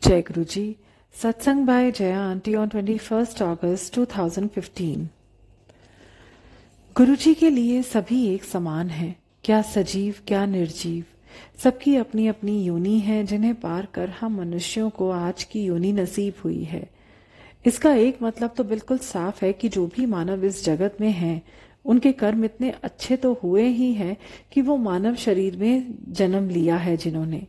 जय गुरु जी। सत्संग bye Jaya aunty on 21 अगस्त 2015। गुरु जी के लिए सभी एक समान हैं, क्या सजीव क्या निर्जीव। सबकी अपनी अपनी योनि है जिन्हें पार कर हम मनुष्यों को आज की योनि नसीब हुई है। इसका एक मतलब तो बिल्कुल साफ है कि जो भी मानव इस जगत में हैं, उनके कर्म इतने अच्छे तो हुए ही हैं कि वो मानव शरीर में जन्म लिया है जिन्होंने।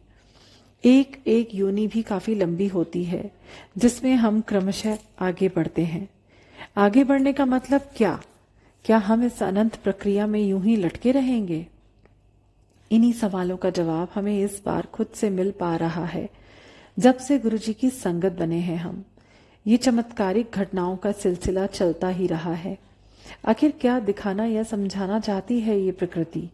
एक एक योनि भी काफी लंबी होती है जिसमें हम क्रमशः आगे बढ़ते हैं। आगे बढ़ने का मतलब क्या हम इस अनंत प्रक्रिया में यूं ही लटके रहेंगे? इन्हीं सवालों का जवाब हमें इस बार खुद से मिल पा रहा है जब से गुरुजी की संगत बने हैं हम। ये चमत्कारिक घटनाओं का सिलसिला चलता ही रहा है। आखिर क्या दिखाना या समझाना चाहती है ये प्रकृति?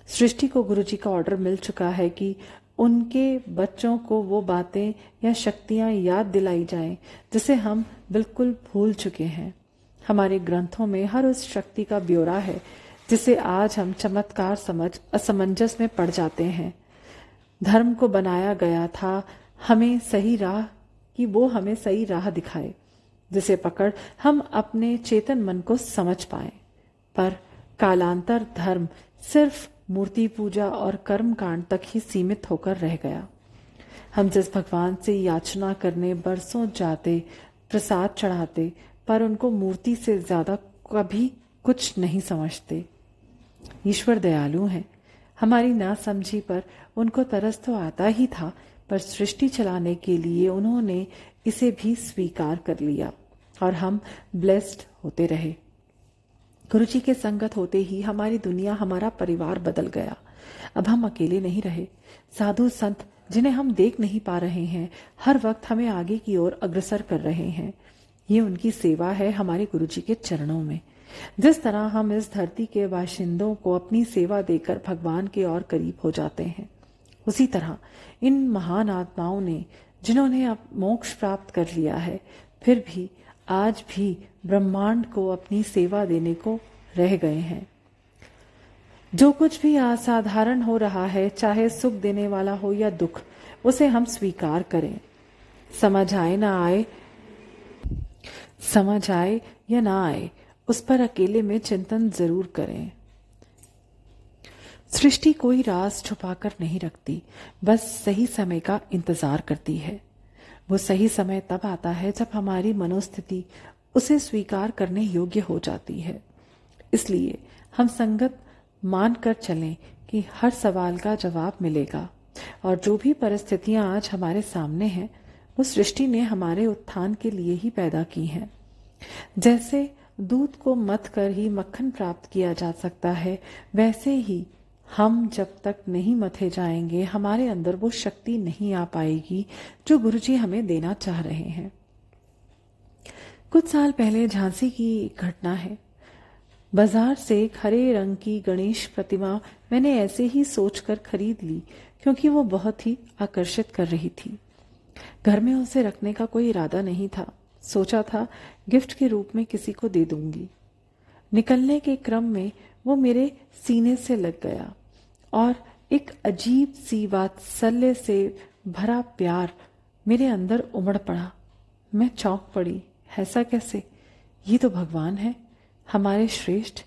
सृष्टि को गुरुजी का ऑर्डर मिल चुका है कि उनके बच्चों को वो बातें या शक्तियां याद दिलाई जाएं जिसे हम बिल्कुल भूल चुके हैं। हमारे ग्रंथों में हर उस शक्ति का ब्यौरा है जिसे आज हम चमत्कार समझ असमंजस में पड़ जाते हैं। धर्म को बनाया गया था हमें सही राह कि वो हमें सही राह दिखाए, जिसे पकड़ हम अपने चेतन मन को समझ पाए। पर कालांतर धर्म सिर्फ मूर्ति पूजा और कर्म कांड तक ही सीमित होकर रह गया। हम जिस भगवान से याचना करने बरसों जाते, प्रसाद चढ़ाते, पर उनको मूर्ति से ज्यादा कभी कुछ नहीं समझते। ईश्वर दयालु हैं। हमारी नासमझी पर उनको तरस तो आता ही था, पर सृष्टि चलाने के लिए उन्होंने इसे भी स्वीकार कर लिया और हम ब्लेस्ड होते रहे। गुरुजी के संगत होते ही हमारी दुनिया, हमारा परिवार बदल गया। अब हम अकेले नहीं रहे। साधु संत जिन्हें हम देख नहीं पा रहे हैं, हर वक्त हमें आगे की ओर अग्रसर कर रहे हैं। ये उनकी सेवा है हमारे गुरुजी के चरणों में। जिस तरह हम इस धरती के बाशिंदों को अपनी सेवा देकर भगवान के और करीब हो जाते हैं, उसी तरह इन महान आत्माओं ने, जिन्होंने अब मोक्ष प्राप्त कर लिया है, फिर भी आज भी ब्रह्मांड को अपनी सेवा देने को रह गए हैं। जो कुछ भी असाधारण हो रहा है, चाहे सुख देने वाला हो या दुख, उसे हम स्वीकार करें। समझ आए या ना आए, उस पर अकेले में चिंतन जरूर करें। सृष्टि कोई राज छुपाकर नहीं रखती, बस सही समय का इंतजार करती है। वो सही समय तब आता है जब हमारी मनोस्थिति उसे स्वीकार करने योग्य हो जाती है। इसलिए हम संगत मानकर चलें कि हर सवाल का जवाब मिलेगा, और जो भी परिस्थितियां आज हमारे सामने हैं, वो सृष्टि ने हमारे उत्थान के लिए ही पैदा की हैं। जैसे दूध को मथ कर ही मक्खन प्राप्त किया जा सकता है, वैसे ही हम जब तक नहीं मथे जाएंगे, हमारे अंदर वो शक्ति नहीं आ पाएगी जो गुरुजी हमें देना चाह रहे हैं। कुछ साल पहले झांसी की घटना है। बाजार से एक हरे रंग की गणेश प्रतिमा मैंने ऐसे ही सोचकर खरीद ली, क्योंकि वो बहुत ही आकर्षित कर रही थी। घर में उसे रखने का कोई इरादा नहीं था। सोचा था गिफ्ट के रूप में किसी को दे दूंगी। निकलने के क्रम में वो मेरे सीने से लग गया और एक अजीब सी वात्सल्य से भरा प्यार मेरे अंदर उमड़ पड़ा। मैं चौंक पड़ी। ऐसा कैसे? ये तो भगवान है, हमारे श्रेष्ठ।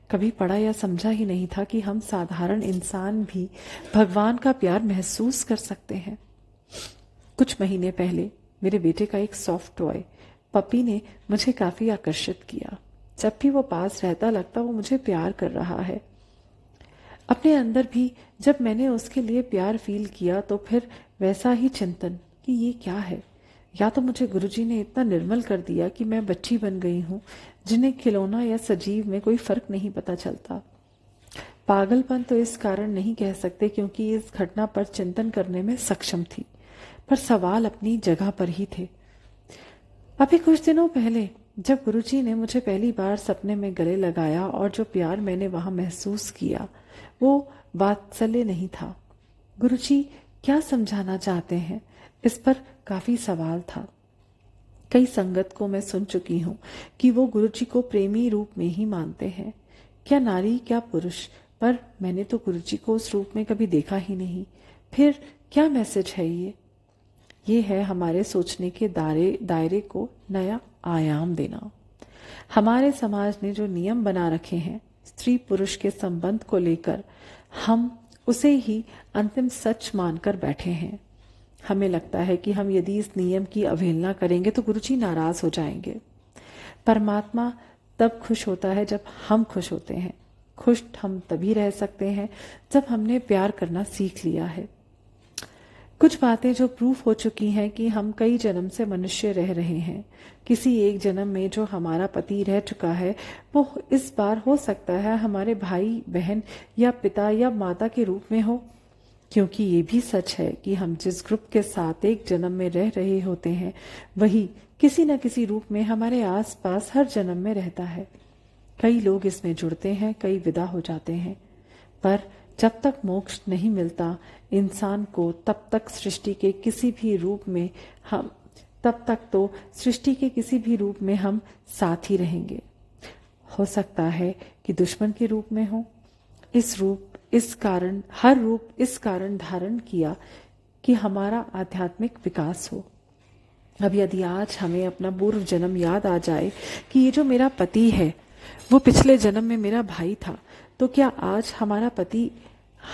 कभी पढ़ा या समझा ही नहीं था कि हम साधारण इंसान भी भगवान का प्यार महसूस कर सकते हैं। कुछ महीने पहले मेरे बेटे का एक सॉफ्ट टॉय पपी ने मुझे काफी आकर्षित किया। जब भी वो पास रहता, लगता वो मुझे प्यार कर रहा है। अपने अंदर भी जब मैंने उसके लिए प्यार फील किया, तो फिर वैसा ही चिंतन कि ये क्या है। या तो मुझे गुरुजी ने इतना निर्मल कर दिया कि मैं बच्ची बन गई हूँ जिन्हें खिलौना या सजीव में कोई फर्क नहीं पता चलता। पागलपन तो इस कारण नहीं कह सकते, क्योंकि इस घटना पर चिंतन करने में सक्षम थी, पर सवाल अपनी जगह पर ही थे। अभी कुछ दिनों पहले जब गुरुजी ने मुझे पहली बार सपने में गले लगाया, और जो प्यार मैंने वहां महसूस किया, वो वात्सल्य नहीं था। गुरुजी क्या समझाना चाहते हैं, इस पर काफी सवाल था। कई संगत को मैं सुन चुकी हूँ कि वो गुरुजी को प्रेमी रूप में ही मानते हैं, क्या नारी क्या पुरुष, पर मैंने तो गुरुजी को उस रूप में कभी देखा ही नहीं। फिर क्या मैसेज है ये? ये है हमारे सोचने के दायरे को नया आयाम देना। हमारे समाज ने जो नियम बना रखे हैं स्त्री पुरुष के संबंध को लेकर, हम उसे ही अंतिम सच मानकर बैठे हैं। हमें लगता है कि हम यदि इस नियम की अवहेलना करेंगे तो गुरुजी नाराज हो जाएंगे। परमात्मा तब खुश होता है जब हम खुश होते हैं। खुश हम तभी रह सकते हैं जब हमने प्यार करना सीख लिया है। कुछ बातें जो प्रूफ हो चुकी हैं कि हम कई जन्म से मनुष्य रह रहे हैं। किसी एक जन्म में जो हमारा पति रह चुका है वो इस बार हो सकता है हमारे भाई बहन या पिता या माता के रूप में हो, क्योंकि ये भी सच है कि हम जिस ग्रुप के साथ एक जन्म में रह रहे होते हैं वही किसी न किसी रूप में हमारे आसपास हर जन्म में रहता है। कई लोग इसमें जुड़ते हैं, कई विदा हो जाते हैं, पर जब तक मोक्ष नहीं मिलता इंसान को तब तक सृष्टि के किसी भी रूप में हम साथ ही रहेंगे। हो सकता है कि दुश्मन के रूप में हो। हर रूप इस कारण धारण किया कि हमारा आध्यात्मिक विकास हो। अब यदि आज हमें अपना पूर्व जन्म याद आ जाए कि ये जो मेरा पति है वो पिछले जन्म में मेरा भाई था, तो क्या आज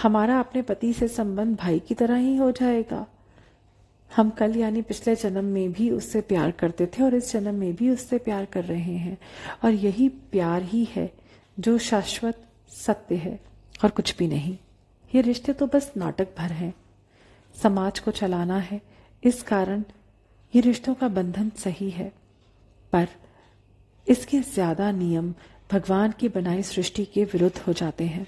हमारा अपने पति से संबंध भाई की तरह ही हो जाएगा? हम कल यानी पिछले जन्म में भी उससे प्यार करते थे और इस जन्म में भी उससे प्यार कर रहे हैं, और यही प्यार ही है जो शाश्वत सत्य है और कुछ भी नहीं। ये रिश्ते तो बस नाटक भर हैं, समाज को चलाना है, इस कारण ये रिश्तों का बंधन सही है, पर इसके ज्यादा नियम भगवान की बनाई सृष्टि के विरुद्ध हो जाते हैं।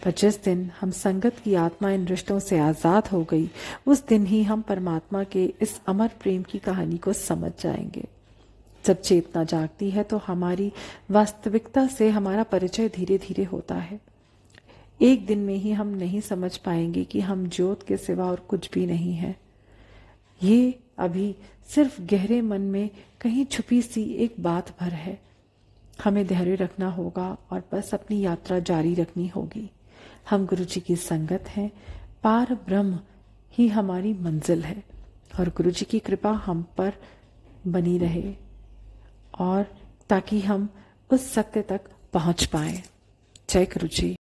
पर जिस दिन हम संगत की आत्मा इन रिश्तों से आजाद हो गई, उस दिन ही हम परमात्मा के इस अमर प्रेम की कहानी को समझ जाएंगे। जब चेतना जागती है तो हमारी वास्तविकता से हमारा परिचय धीरे धीरे होता है। एक दिन में ही हम नहीं समझ पाएंगे कि हम ज्योत के सिवा और कुछ भी नहीं है। ये अभी सिर्फ गहरे मन में कहीं छुपी सी एक बात भर है। हमें धैर्य रखना होगा और बस अपनी यात्रा जारी रखनी होगी। हम गुरुजी की संगत हैं, पार ब्रह्म ही हमारी मंजिल है, और गुरुजी की कृपा हम पर बनी रहे और ताकि हम उस सत्य तक पहुंच पाए। जय गुरुजी।